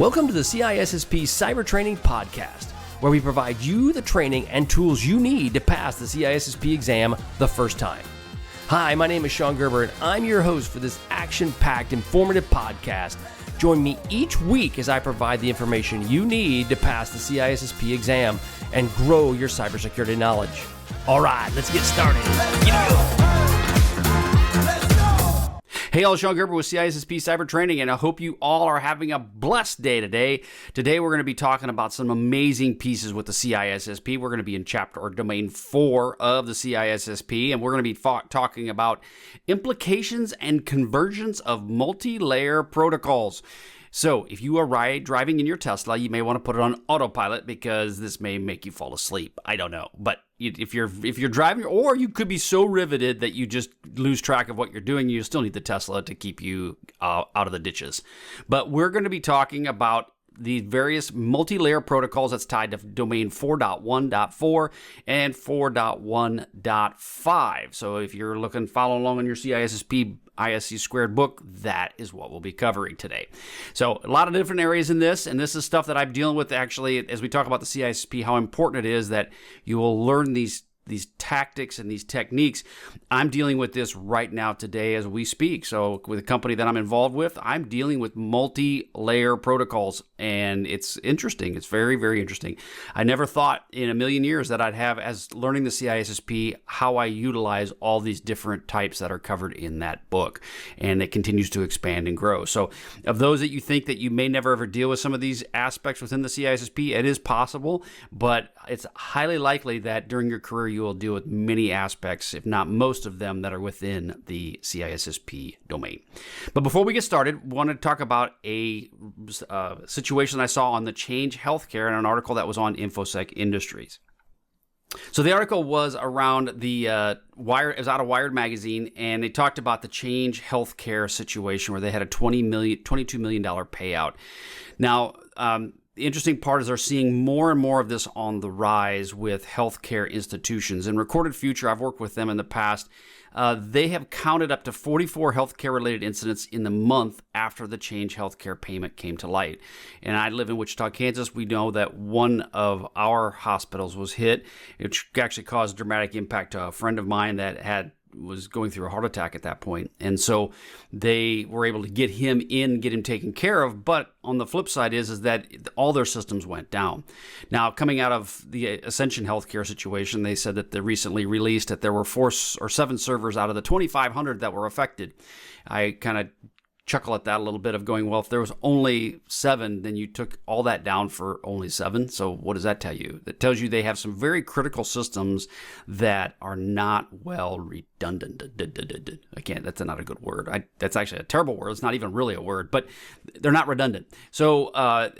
Welcome to the CISSP Cyber Training Podcast, where we provide you the training and tools you need to pass the CISSP exam the first time. Hi, my name is Sean Gerber, and I'm your host for this action-packed, informative podcast. Join me each week as I provide the information you need to pass the CISSP exam and grow your cybersecurity knowledge. All right, let's get started. Hey, all, Sean Gerber with CISSP Cyber Training, and I hope you all are having a blessed day today. Today, we're going to be talking about some amazing pieces with the CISSP. We're going to be in chapter or domain 4 of the CISSP, and we're going to be talking about implications and convergence of multi-layer protocols. So if you are driving in your Tesla, you may want to put it on autopilot because this may make you fall asleep. I don't know. But if you're driving, or you could be so riveted that you just lose track of what you're doing, you still need the Tesla to keep you out of the ditches. But we're going to be talking about the various multi-layer protocols that's tied to domain 4.1.4 and 4.1.5. So if you're following along on your CISSP ISC² book, that is what we'll be covering today. So a lot of different areas in this, and this is stuff that I'm dealing with actually as we talk about the CISSP, how important it is that you will learn these tactics and these techniques. I'm dealing with this right now today as we speak. So with the company that I'm involved with, I'm dealing with multi-layer protocols, and it's interesting. It's very, very interesting. I never thought in a million years that I'd have, as learning the CISSP, how I utilize all these different types that are covered in that book, and it continues to expand and grow. So of those that you think that you may never ever deal with some of these aspects within the CISSP, it is possible, but it's highly likely that during your career you will deal with many aspects, if not most of them, that are within the CISSP domain. But before we get started, I want to talk about a situation I saw on the Change Healthcare in an article that was on InfoSec Industries. So the article was around the Wired. It was out of Wired magazine, and they talked about the Change Healthcare situation where they had a $22 million payout. Now, the interesting part is they're seeing more and more of this on the rise with healthcare institutions. In Recorded Future, I've worked with them in the past. They have counted up to 44 healthcare-related incidents in the month after the Change Healthcare payment came to light. And I live in Wichita, Kansas. We know that one of our hospitals was hit, which actually caused dramatic impact to a friend of mine that was going through a heart attack at that point. And so they were able to get him taken care of. But on the flip side is that all their systems went down. Now, coming out of the Ascension Healthcare situation, they said that they recently released that there were 4 or 7 servers out of the 2,500 that were affected. I kind of chuckle at that a little bit of going, well, if there was only 7, then you took all that down for only 7. So what does that tell you? That tells you they have some very critical systems that are not well redundant. Again, that's not a good word. That's actually a terrible word. It's not even really a word, but they're not redundant. So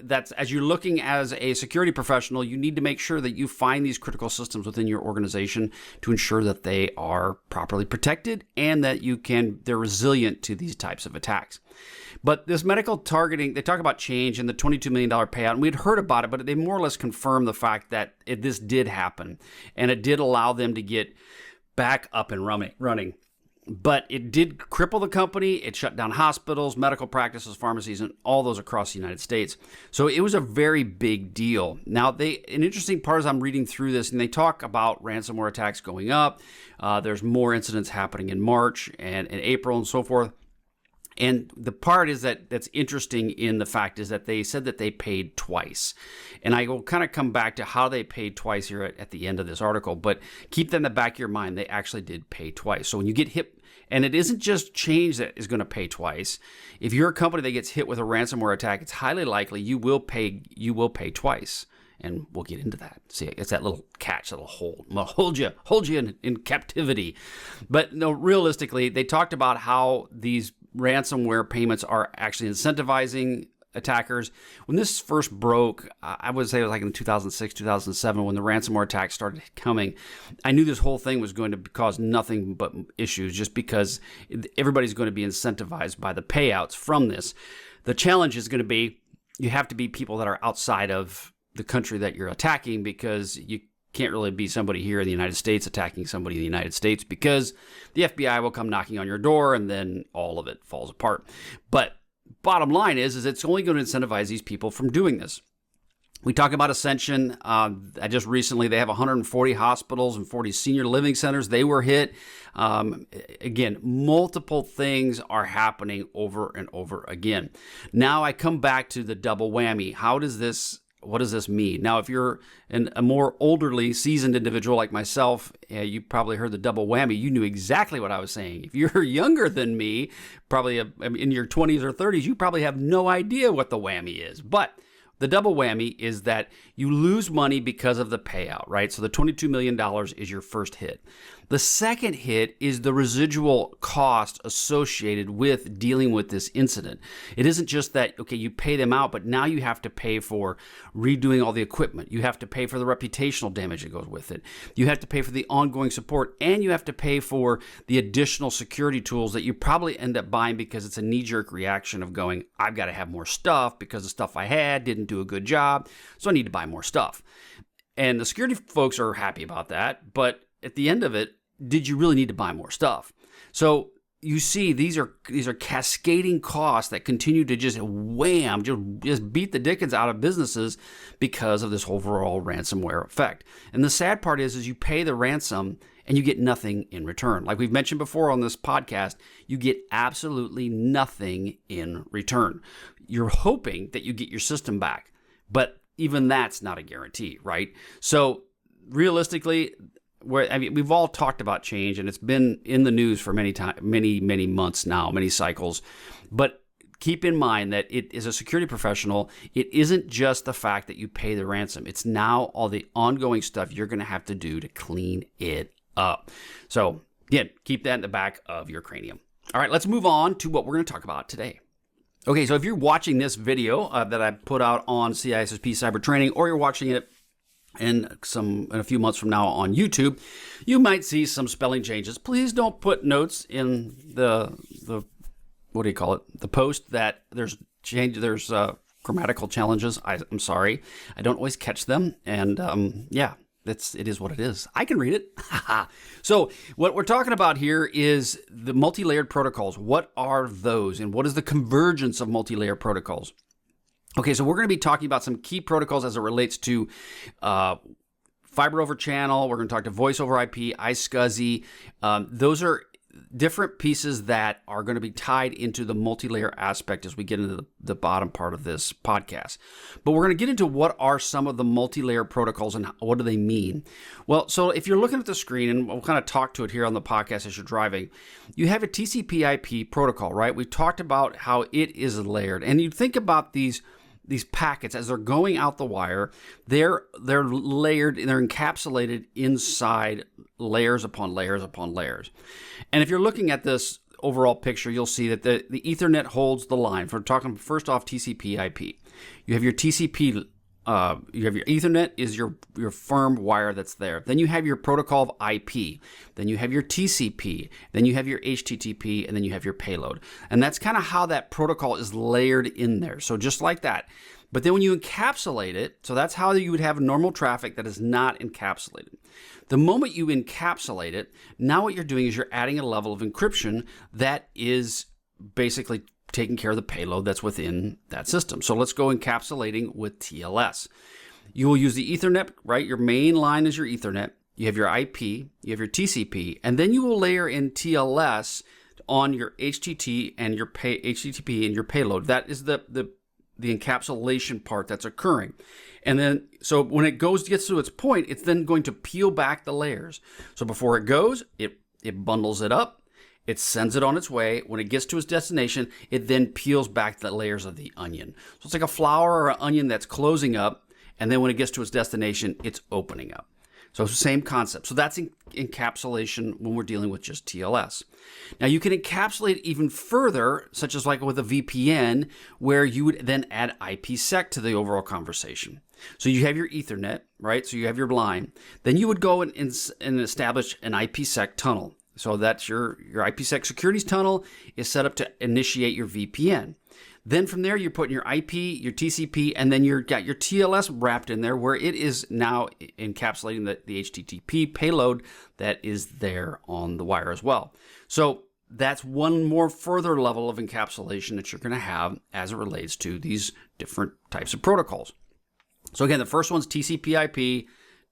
that's, as you're looking as a security professional, you need to make sure that you find these critical systems within your organization to ensure that they are properly protected and that they're resilient to these types of attacks. But this medical targeting, they talk about Change and the $22 million payout, and we'd heard about it, but they more or less confirmed the fact that this did happen, and it did allow them to get back up and running. But it did cripple the company. It shut down hospitals, medical practices, pharmacies, and all those across the United States. So it was a very big deal. Now, an interesting part is I'm reading through this, and they talk about ransomware attacks going up. There's more incidents happening in March and in April and so forth. And the part is that's interesting in the fact is that they said that they paid twice. And I will kind of come back to how they paid twice here at the end of this article, but keep that in the back of your mind. They actually did pay twice. So when you get hit, and it isn't just Change that is going to pay twice. If you're a company that gets hit with a ransomware attack, it's highly likely you will pay twice. And we'll get into that. See, it's that little catch that'll hold you in captivity. But no, realistically, they talked about how these ransomware payments are actually incentivizing attackers. When this first broke, I would say it was like in 2006, 2007, when the ransomware attacks started coming, I knew this whole thing was going to cause nothing but issues just because everybody's going to be incentivized by the payouts from this. The challenge is going to be you have to be people that are outside of the country that you're attacking, because you can't really be somebody here in the United States attacking somebody in the United States, because the FBI will come knocking on your door and then all of it falls apart. But bottom line is it's only going to incentivize these people from doing this. We talk about Ascension. I just recently, they have 140 hospitals and 40 senior living centers. They were hit. Again, multiple things are happening over and over again. Now I come back to the double whammy. What does this mean? Now, if you're a more elderly, seasoned individual like myself, you probably heard the double whammy. You knew exactly what I was saying. If you're younger than me, probably in your 20s or 30s, you probably have no idea what the whammy is. But the double whammy is that you lose money because of the payout, right? So the $22 million is your first hit. The second hit is the residual cost associated with dealing with this incident. It isn't just that, okay, you pay them out, but now you have to pay for redoing all the equipment. You have to pay for the reputational damage that goes with it. You have to pay for the ongoing support, and you have to pay for the additional security tools that you probably end up buying because it's a knee-jerk reaction of going, I've got to have more stuff because the stuff I had didn't do a good job, so I need to buy more stuff. And the security folks are happy about that, but at the end of it, did you really need to buy more stuff? So you see, these are cascading costs that continue to just wham, just beat the dickens out of businesses because of this overall ransomware effect. And the sad part is you pay the ransom and you get nothing in return. Like we've mentioned before on this podcast, you get absolutely nothing in return. You're hoping that you get your system back, but even that's not a guarantee, right? So realistically, we've all talked about change, and it's been in the news for many months now, many cycles. But keep in mind that it is a security professional. It isn't just the fact that you pay the ransom. It's now all the ongoing stuff you're going to have to do to clean it up. So again, keep that in the back of your cranium. All right, let's move on to what we're going to talk about today. Okay, so if you're watching this video that I put out on CISSP Cyber Training, or you're watching it in a few months from now on YouTube, you might see some spelling changes. Please don't put notes in the what do you call it? The post that there's grammatical challenges. I'm sorry, I don't always catch them, and it is what it is. I can read it. So what we're talking about here is the multi-layered protocols. What are those, and what is the convergence of multi-layered protocols? Okay, so we're going to be talking about some key protocols as it relates to fiber over channel. We're going to talk to voice over IP, iSCSI. Those are different pieces that are going to be tied into the multi-layer aspect as we get into the bottom part of this podcast. But we're going to get into what are some of the multi-layer protocols and what do they mean. Well, so if you're looking at the screen, and we'll kind of talk to it here on the podcast as you're driving, you have a TCP IP protocol, right? We talked about how it is layered. And you think about these packets as they're going out the wire, they're layered and they're encapsulated inside layers upon layers upon layers. And if you're looking at this overall picture, you'll see that the Ethernet holds the line. We're talking first off TCP IP. You have your TCP, you have your Ethernet is your firm wire that's there. Then you have your protocol of IP. Then you have your TCP. Then you have your HTTP, and then you have your payload. And that's kind of how that protocol is layered in there. So just like that. But then when you encapsulate it, so that's how you would have normal traffic that is not encapsulated. The moment you encapsulate it, now what you're doing is you're adding a level of encryption that is basically taking care of the payload that's within that system. So let's go encapsulating with TLS. You will use the Ethernet, right? Your main line is your Ethernet. You have your IP, you have your TCP, and then you will layer in TLS on your HTTP and your payload. That is the encapsulation part that's occurring. And then, so when it gets to its point, it's then going to peel back the layers. So before it goes, it bundles it up. It sends it on its way. When it gets to its destination, it then peels back the layers of the onion. So it's like a flower or an onion that's closing up, and then when it gets to its destination, it's opening up. So it's the same concept. So that's encapsulation when we're dealing with just TLS. Now you can encapsulate even further, such as like with a VPN, where you would then add IPsec to the overall conversation. So you have your Ethernet, right? So you have your line. Then you would go and establish an IPsec tunnel. So that's your IPsec securities tunnel is set up to initiate your VPN. Then from there, you're putting your IP, your TCP, and then you've got your TLS wrapped in there where it is now encapsulating the HTTP payload that is there on the wire as well. So that's one more further level of encapsulation that you're going to have as it relates to these different types of protocols. So again, the first one's TCP/IP,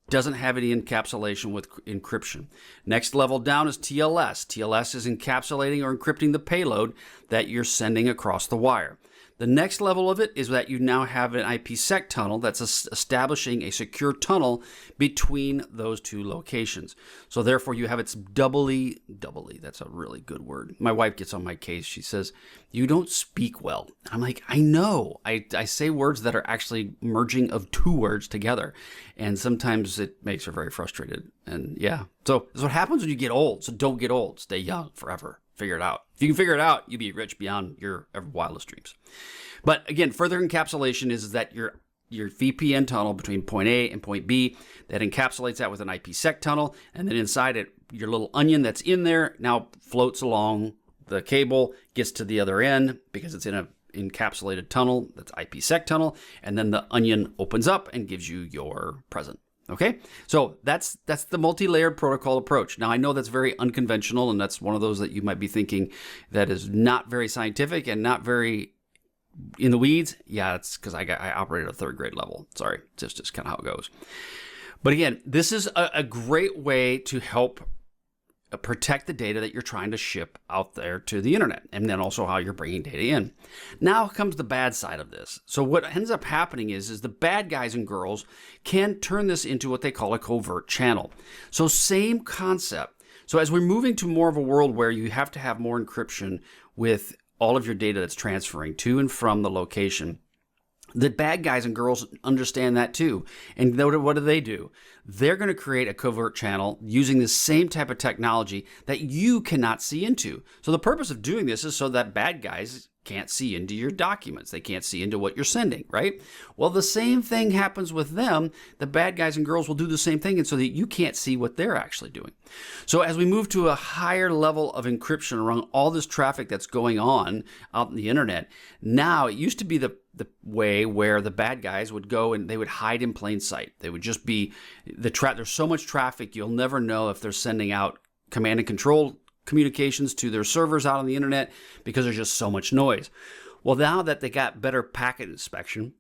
doesn't have any encapsulation with encryption. Next level down is TLS. TLS is encapsulating or encrypting the payload that you're sending across the wire. The next level of it is that you now have an IPsec tunnel that's establishing a secure tunnel between those two locations. So therefore you have it's doubly, that's a really good word. My wife gets on my case. She says, "You don't speak well." And I'm like, I know. I say words that are actually merging of two words together. And sometimes it makes her very frustrated. And yeah, so that's what happens when you get old. So don't get old. Stay young forever. Figure it out. If you can figure it out, you'll be rich beyond your wildest dreams. But again, further encapsulation is that your VPN tunnel between point A and point B, that encapsulates that with an IPsec tunnel, and then inside it, your little onion that's in there now floats along the cable, gets to the other end because it's in a encapsulated tunnel, that's IPsec tunnel, and then the onion opens up and gives you your present. Okay, so that's the multi-layered protocol approach. Now, I know that's very unconventional, and that's one of those that you might be thinking that is not very scientific and not very in the weeds. Yeah, it's because I operate at a third grade level. Sorry, just kind of how it goes. But again, this is a great way to help protect the data that you're trying to ship out there to the internet, and then also how you're bringing data in. Now comes the bad side of this. So what ends up happening is the bad guys and girls can turn this into what they call a covert channel. So same concept. So as we're moving to more of a world where you have to have more encryption with all of your data that's transferring to and from the location, the bad guys and girls understand that too. And what do? They're going to create a covert channel using the same type of technology that you cannot see into. So the purpose of doing this is so that bad guys can't see into your documents. They can't see into what you're sending, right? Well, the same thing happens with them. The bad guys and girls will do the same thing, and so that you can't see what they're actually doing. So as we move to a higher level of encryption around all this traffic that's going on out in the internet, now it used to be the way where the bad guys would go and they would hide in plain sight. They would just be there's so much traffic, you'll never know if they're sending out command and control communications to their servers out on the internet because there's just so much noise. Well, now that they got better packet inspection,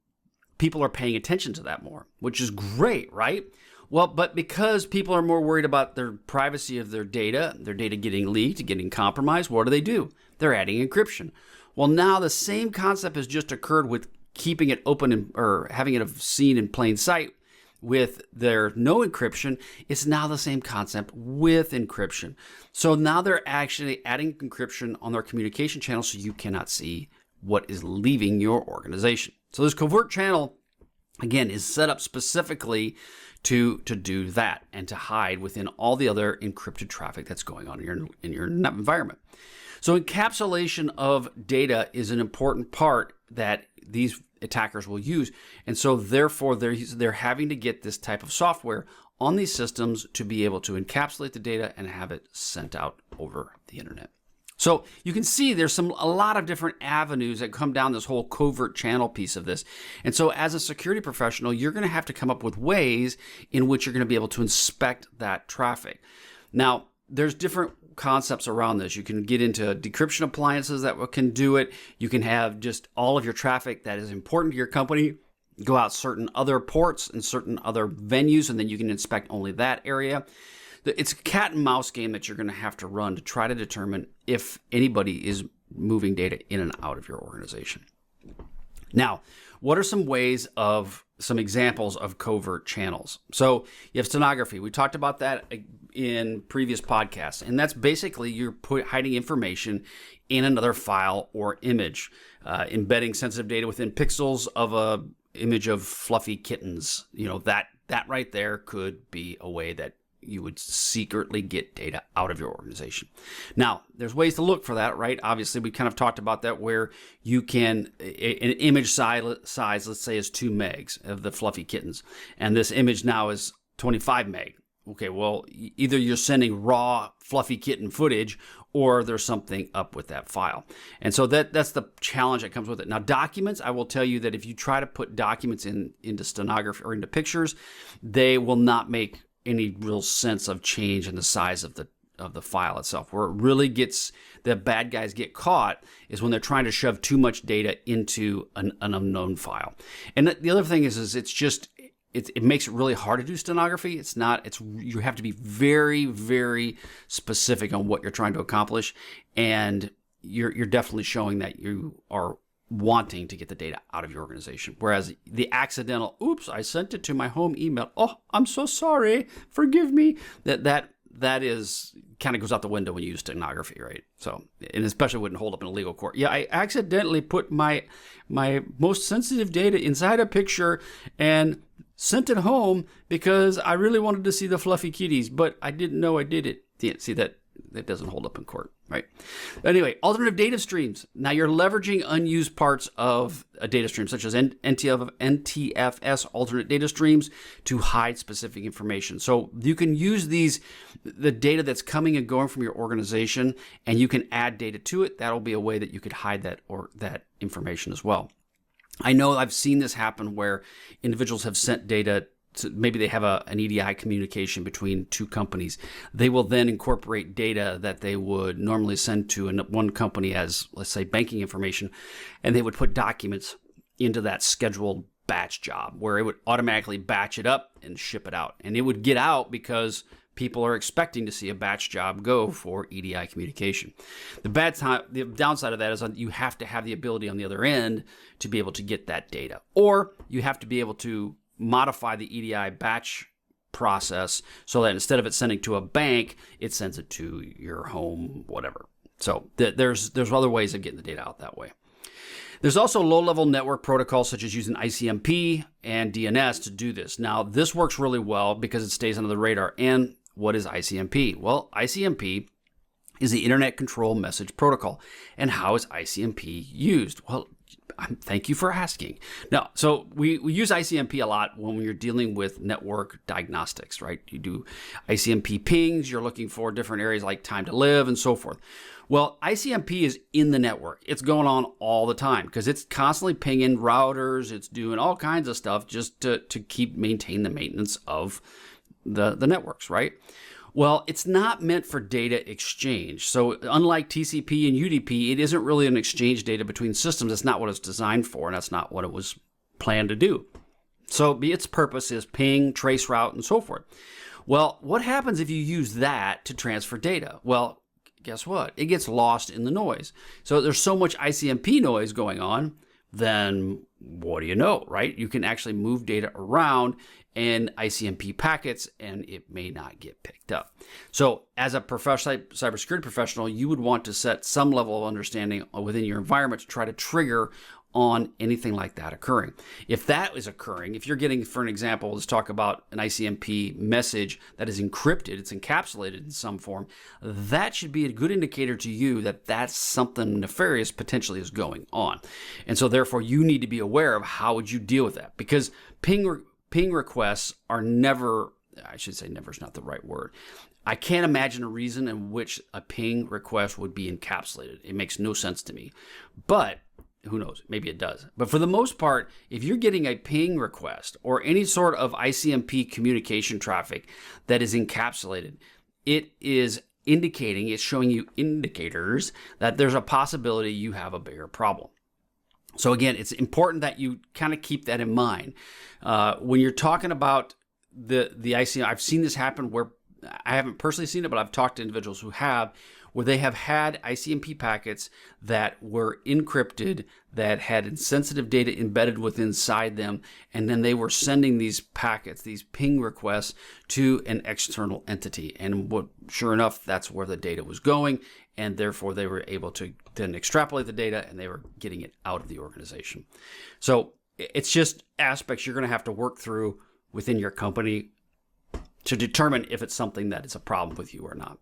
people are paying attention to that more, which is great, right? Well, but because people are more worried about their privacy of their data getting leaked, getting compromised, what do? They're adding encryption. Well, now the same concept has just occurred with keeping it open or having it seen in plain sight with their no encryption. It's now the same concept with encryption. So now they're actually adding encryption on their communication channel so you cannot see what is leaving your organization. So this covert channel, again, is set up specifically to do that and to hide within all the other encrypted traffic that's going on in your environment. So encapsulation of data is an important part that these attackers will use, and so therefore they're having to get this type of software on these systems to be able to encapsulate the data and have it sent out over the internet. So you can see there's a lot of different avenues that come down this whole covert channel piece of this. And so as a security professional, you're going to have to come up with ways in which you're going to be able to inspect that traffic. Now, there's different concepts around this. You can get into decryption appliances that can do it. You can have just all of your traffic that is important to your company go out certain other ports and certain other venues, and then you can inspect only that area. It's a cat and mouse game that you're going to have to run to try to determine if anybody is moving data in and out of your organization. Now, what are some examples of covert channels? So you have steganography. We talked about that in previous podcasts, and that's basically you're hiding information in another file or image, embedding sensitive data within pixels of a image of fluffy kittens. That right there could be a way that you would secretly get data out of your organization. Now, there's ways to look for that, right? Obviously, we kind of talked about that where you can, an image size, let's say, is 2 megs of the fluffy kittens, and this image now is 25 meg. Okay, well, either you're sending raw fluffy kitten footage or there's something up with that file. And so that's the challenge that comes with it. Now, documents, I will tell you that if you try to put documents into steganography or into pictures, they will not make any real sense of change in the size of of the file itself. Where it really gets, the bad guys get caught is when they're trying to shove too much data into an unknown file. And the other thing is it makes it really hard to do stenography. You have to be very, very specific on what you're trying to accomplish. And you're definitely showing that you are wanting to get the data out of your organization. Whereas the accidental, oops, I sent it to my home email. Oh, I'm so sorry. Forgive me. That is kind of goes out the window when you use stenography, right? So, and especially wouldn't hold up in a legal court. Yeah, I accidentally put my most sensitive data inside a picture and sent it home because I really wanted to see the fluffy kitties, but I didn't know I did it. Yeah, see, that doesn't hold up in court, right? Anyway, alternative data streams. Now you're leveraging unused parts of a data stream, such as NTFS alternate data streams, to hide specific information. So you can use the data that's coming and going from your organization, and you can add data to it. That'll be a way that you could hide that information as well. I know I've seen this happen where individuals have sent data to, maybe they have an EDI communication between two companies. They will then incorporate data that they would normally send to one company as, let's say, banking information, and they would put documents into that scheduled batch job where it would automatically batch it up and ship it out. And it would get out because people are expecting to see a batch job go for EDI communication. The downside of that is that you have to have the ability on the other end to be able to get that data, or you have to be able to modify the EDI batch process so that instead of it sending to a bank, it sends it to your home, whatever. So there's other ways of getting the data out that way. There's also low-level network protocols such as using ICMP and DNS to do this. Now, this works really well because it stays under the radar. And what is ICMP? Well, ICMP is the Internet Control Message Protocol. And how is ICMP used? Well, thank you for asking. Now, so we use ICMP a lot when you're dealing with network diagnostics, right? You do ICMP pings, you're looking for different areas like time to live and so forth. Well, ICMP is in the network. It's going on all the time because it's constantly pinging routers. It's doing all kinds of stuff just to maintain the maintenance of the networks, right? Well, it's not meant for data exchange. So unlike TCP and UDP, it isn't really an exchange data between systems. That's not what it's designed for, and that's not what it was planned to do. So its purpose is ping, trace route, and so forth. Well, what happens if you use that to transfer data? Well, guess what? It gets lost in the noise. So there's so much ICMP noise going on, then what do you know, right? You can actually move data around in ICMP packets, and it may not get picked up. So as a cybersecurity professional, you would want to set some level of understanding within your environment to try to trigger on anything like that occurring. If that is occurring, if you're getting, for an example, let's talk about an ICMP message that is encrypted, it's encapsulated in some form, that should be a good indicator to you that that's something nefarious potentially is going on. And so therefore you need to be aware of how would you deal with that, because ping requests are never, I should say never is not the right word. I can't imagine a reason in which a ping request would be encapsulated. It makes no sense to me, but who knows? Maybe it does. But for the most part, if you're getting a ping request or any sort of ICMP communication traffic that is encapsulated, it is indicating, it's showing you indicators that there's a possibility you have a bigger problem. So again, it's important that you kind of keep that in mind. When you're talking about the ICMP, I've seen this happen where I haven't personally seen it, but I've talked to individuals who have, where they have had ICMP packets that were encrypted, that had sensitive data embedded within inside them, and then they were sending these packets, these ping requests, to an external entity. And sure enough, that's where the data was going, and therefore they were able to then extrapolate the data, and they were getting it out of the organization. So it's just aspects you're going to have to work through within your company to determine if it's something that is a problem with you or not.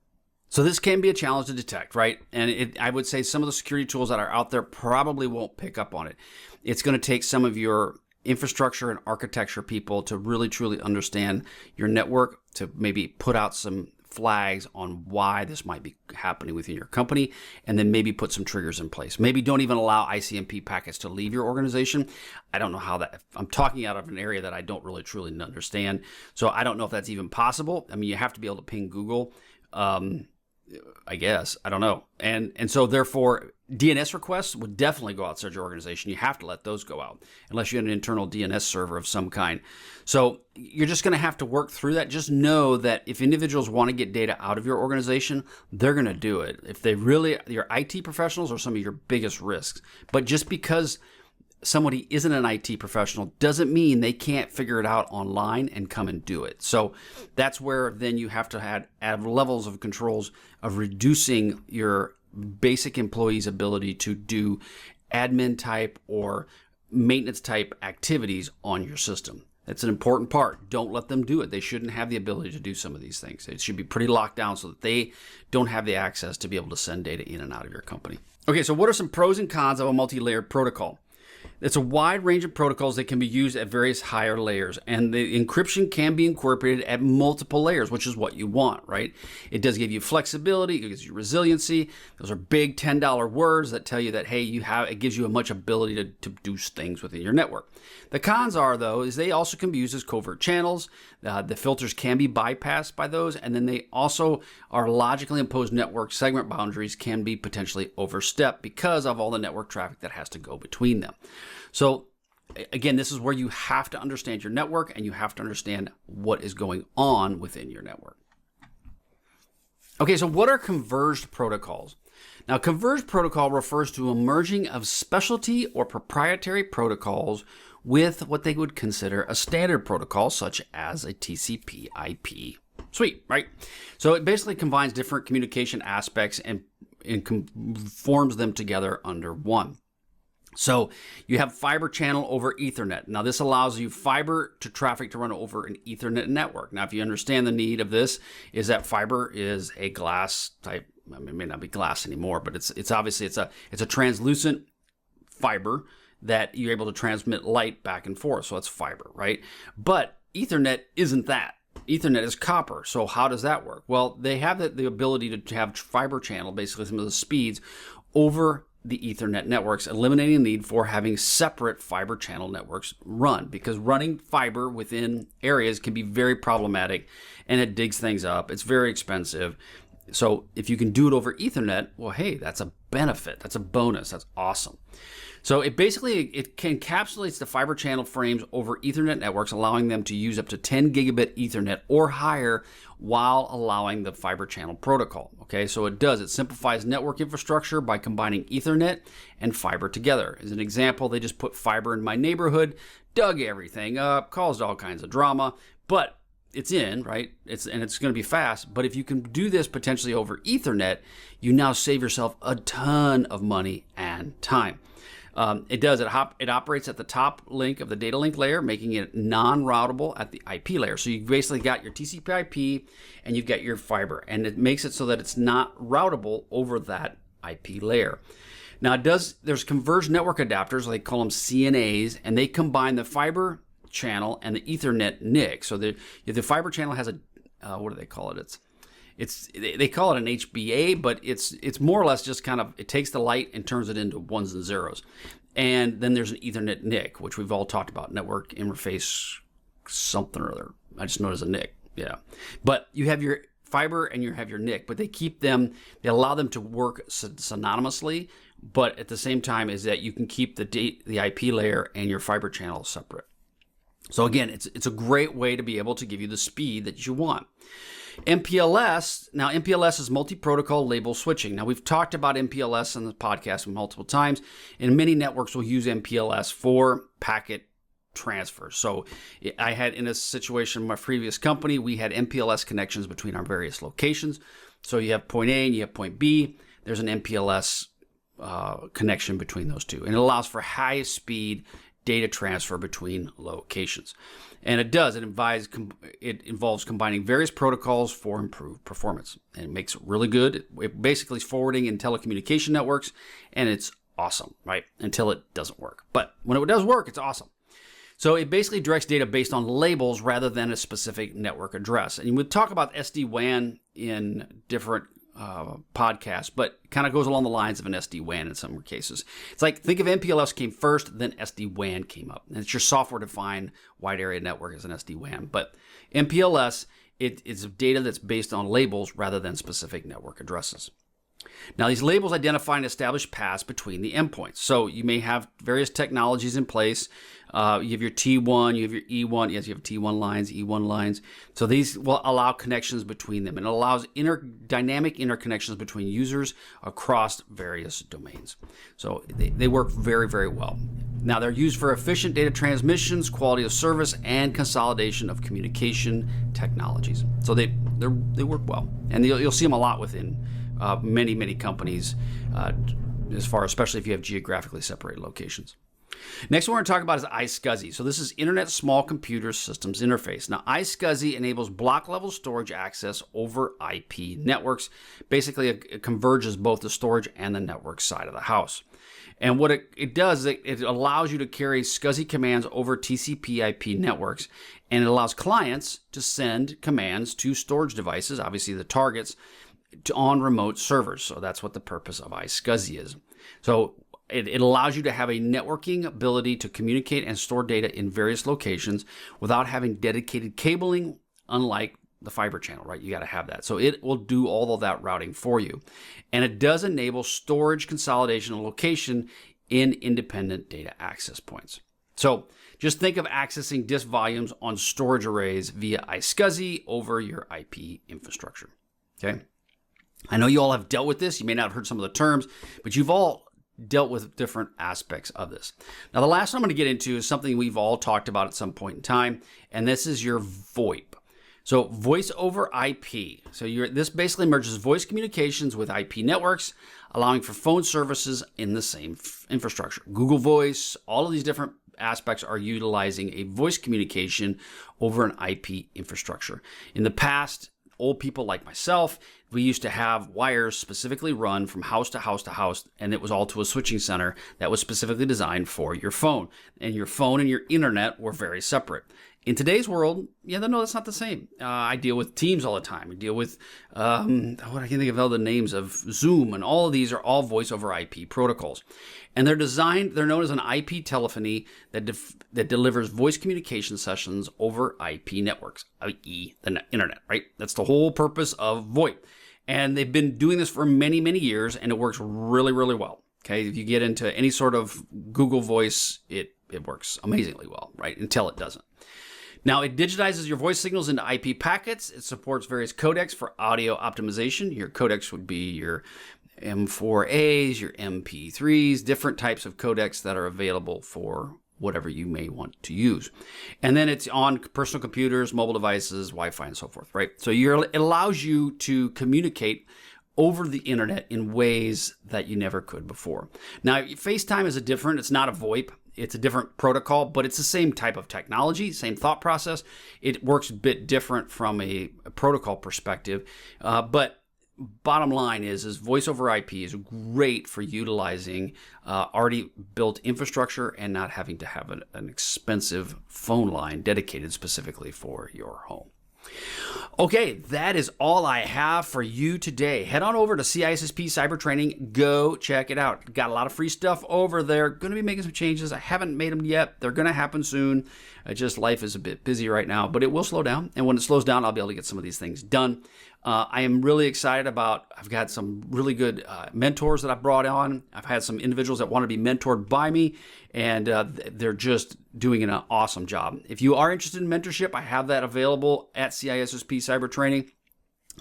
So this can be a challenge to detect, right? And I would say some of the security tools that are out there probably won't pick up on it. It's going to take some of your infrastructure and architecture people to really, truly understand your network, to maybe put out some flags on why this might be happening within your company, and then maybe put some triggers in place. Maybe don't even allow ICMP packets to leave your organization. I don't know how that, I'm talking out of an area that I don't really, truly understand. So I don't know if that's even possible. I mean, you have to be able to ping Google. I guess. I don't know. And so therefore, DNS requests would definitely go outside your organization. You have to let those go out unless you have an internal DNS server of some kind. So you're just going to have to work through that. Just know that if individuals want to get data out of your organization, they're going to do it. If they really, your IT professionals are some of your biggest risks. But just because somebody isn't an IT professional doesn't mean they can't figure it out online and come and do it. So that's where then you have to add levels of controls of reducing your basic employees' ability to do admin type or maintenance type activities on your system. That's an important part. Don't let them do it. They shouldn't have the ability to do some of these things. It should be pretty locked down so that they don't have the access to be able to send data in and out of your company. Okay, so what are some pros and cons of a multi-layered protocol? It's a wide range of protocols that can be used at various higher layers, and the encryption can be incorporated at multiple layers, which is what you want, right? It does give you flexibility, it gives you resiliency. Those are big $10 words that tell you that, hey, it gives you a much ability to do things within your network. The cons are, though, is they also can be used as covert channels. The filters can be bypassed by those, and then they also are logically imposed network segment boundaries can be potentially overstepped because of all the network traffic that has to go between them. So again, this is where you have to understand your network and you have to understand what is going on within your network. Okay, so what are converged protocols? Now, converged protocol refers to a merging of specialty or proprietary protocols with what they would consider a standard protocol, such as a TCP IP suite, right? So it basically combines different communication aspects and forms them together under one. So you have fiber channel over Ethernet. Now this allows you fiber to traffic to run over an Ethernet network. Now if you understand the need of this, is that fiber is a glass type, I mean, it may not be glass anymore, but it's obviously it's a translucent fiber that you're able to transmit light back and forth. So it's fiber, right? But Ethernet isn't that. Ethernet is copper. So how does that work? Well, they have the ability to have fiber channel, basically some of the speeds over the Ethernet networks, eliminating the need for having separate fiber channel networks run, because running fiber within areas can be very problematic and it digs things up. It's very expensive. So if you can do it over Ethernet, well, hey, that's a benefit. That's a bonus. That's awesome. So it encapsulates the fiber channel frames over Ethernet networks, allowing them to use up to 10 gigabit Ethernet or higher while allowing the fiber channel protocol. Okay, so it simplifies network infrastructure by combining Ethernet and fiber together. As an example, they just put fiber in my neighborhood, dug everything up, caused all kinds of drama, but it's in, right? It's going to be fast. But if you can do this potentially over Ethernet, you now save yourself a ton of money and time. It operates at the top link of the data link layer, making it non-routable at the IP layer. So you basically got your TCP IP and you've got your fiber, and it makes it so that it's not routable over that IP layer. Now there's converged network adapters, they call them CNAs, and they combine the fiber channel and the Ethernet NIC. So the fiber channel has what do they call it? They call it an HBA, but it's more or less just kind of, it takes the light and turns it into ones and zeros. And then there's an Ethernet NIC, which we've all talked about, network interface something or other. I just know it as a NIC, yeah. But you have your fiber and you have your NIC, but they allow them to work synonymously, but at the same time is that you can keep the IP layer and your fiber channel separate. So again, it's a great way to be able to give you the speed that you want. MPLS is multi-protocol label switching. Now, we've talked about MPLS on the podcast multiple times, and many networks will use MPLS for packet transfer. So I had, in a situation in my previous company, we had MPLS connections between our various locations. So you have point A and you have point B. There's an MPLS connection between those two, and it allows for high speed data transfer between locations. And it involves combining various protocols for improved performance. And it makes it really good. It basically is forwarding in telecommunication networks, and it's awesome, right? Until it doesn't work. But when it does work, it's awesome. So it basically directs data based on labels rather than a specific network address. And we'll talk about SD-WAN in different podcast, but kind of goes along the lines of an SD-WAN in some cases. It's like, think of MPLS came first, then SD-WAN came up. And it's your software-defined wide area network as an SD-WAN. But MPLS It's data that's based on labels rather than specific network addresses. Now, these labels identify and establish paths between the endpoints. So you may have various technologies in place. You have your T1, you have your E1. Yes, you have T1 lines, E1 lines. So these will allow connections between them, and it allows dynamic interconnections between users across various domains. So they work very, very well. Now, they're used for efficient data transmissions, quality of service, and consolidation of communication technologies. So they work well, and you'll see them a lot within many companies, as far, especially if you have geographically separated locations. Next, what we're going to talk about is iSCSI. So this is Internet Small Computer Systems Interface. Now, iSCSI enables block-level storage access over IP networks. Basically, it converges both the storage and the network side of the house. And what it does is it allows you to carry SCSI commands over TCP/IP networks, and it allows clients to send commands to storage devices, obviously the targets, on remote servers. So that's what the purpose of iSCSI is. So it allows you to have a networking ability to communicate and store data in various locations without having dedicated cabling, unlike the fiber channel, right? You got to have that. So it will do all of that routing for you. And it does enable storage consolidation and location in independent data access points. So just think of accessing disk volumes on storage arrays via iSCSI over your IP infrastructure. Okay. I know you all have dealt with this. You may not have heard some of the terms, but you've all dealt with different aspects of this. Now, the last one I'm going to get into is something we've all talked about at some point in time, and this is your VoIP. So voice over IP. So this basically merges voice communications with IP networks, allowing for phone services in the same infrastructure. Google Voice, all of these different aspects are utilizing a voice communication over an IP infrastructure. In the past, old people like myself, we used to have wires specifically run from house to house to house, and it was all to a switching center that was specifically designed for your phone. And your phone and your internet were very separate. In today's world, no, that's not the same. I deal with Teams all the time. I deal with, I can't think of all the names of Zoom, and all of these are all voice over IP protocols. And they're known as an IP telephony that delivers voice communication sessions over IP networks, i.e. the internet, right? That's the whole purpose of VoIP. And they've been doing this for many, many years, and it works really, really well. Okay, if you get into any sort of Google Voice, it works amazingly well, right? Until it doesn't. Now, it digitizes your voice signals into IP packets. It supports various codecs for audio optimization. Your codecs would be your M4As, your MP3s, different types of codecs that are available for whatever you may want to use. And then it's on personal computers, mobile devices, Wi-Fi, and so forth, right? So it allows you to communicate over the internet in ways that you never could before. Now, FaceTime is it's not a VoIP. It's a different protocol, but it's the same type of technology, same thought process. It works a bit different from a protocol perspective. But bottom line is voice over IP is great for utilizing already built infrastructure and not having to have an expensive phone line dedicated specifically for your home. Okay, that is all I have for you today. Head on over to CISSP Cyber Training. Go check it out. Got a lot of free stuff over there. Going to be making some changes. I haven't made them yet. They're going to happen soon. Just life is a bit busy right now, but it will slow down. And when it slows down, I'll be able to get some of these things done. I am really excited I've got some really good mentors that I've brought on. I've had some individuals that want to be mentored by me, and they're just doing an awesome job. If you are interested in mentorship, I have that available at CISSP Cyber Training.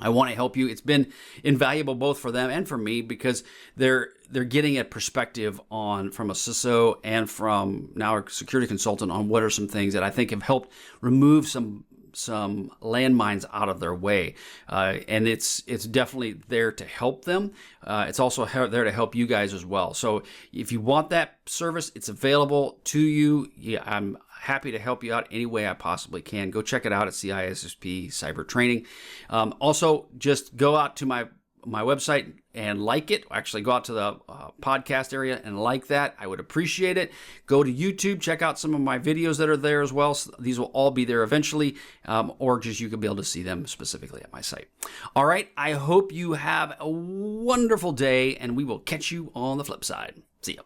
I want to help you. It's been invaluable both for them and for me because they're getting a perspective from a CISO and from now a security consultant on what are some things that I think have helped remove some landmines out of their way. And it's definitely there to help them. It's also there to help you guys as well. So if you want that service, it's available to you. Yeah, I'm happy to help you out any way I possibly can. Go check it out at CISSP Cyber Training. Also, just go out to my website and like it. Actually, go out to the podcast area and like that. I would appreciate it. Go to YouTube, check out some of my videos that are there as well. So these will all be there eventually, or just you can be able to see them specifically at my site. All right, I hope you have a wonderful day, and we will catch you on the flip side. See ya.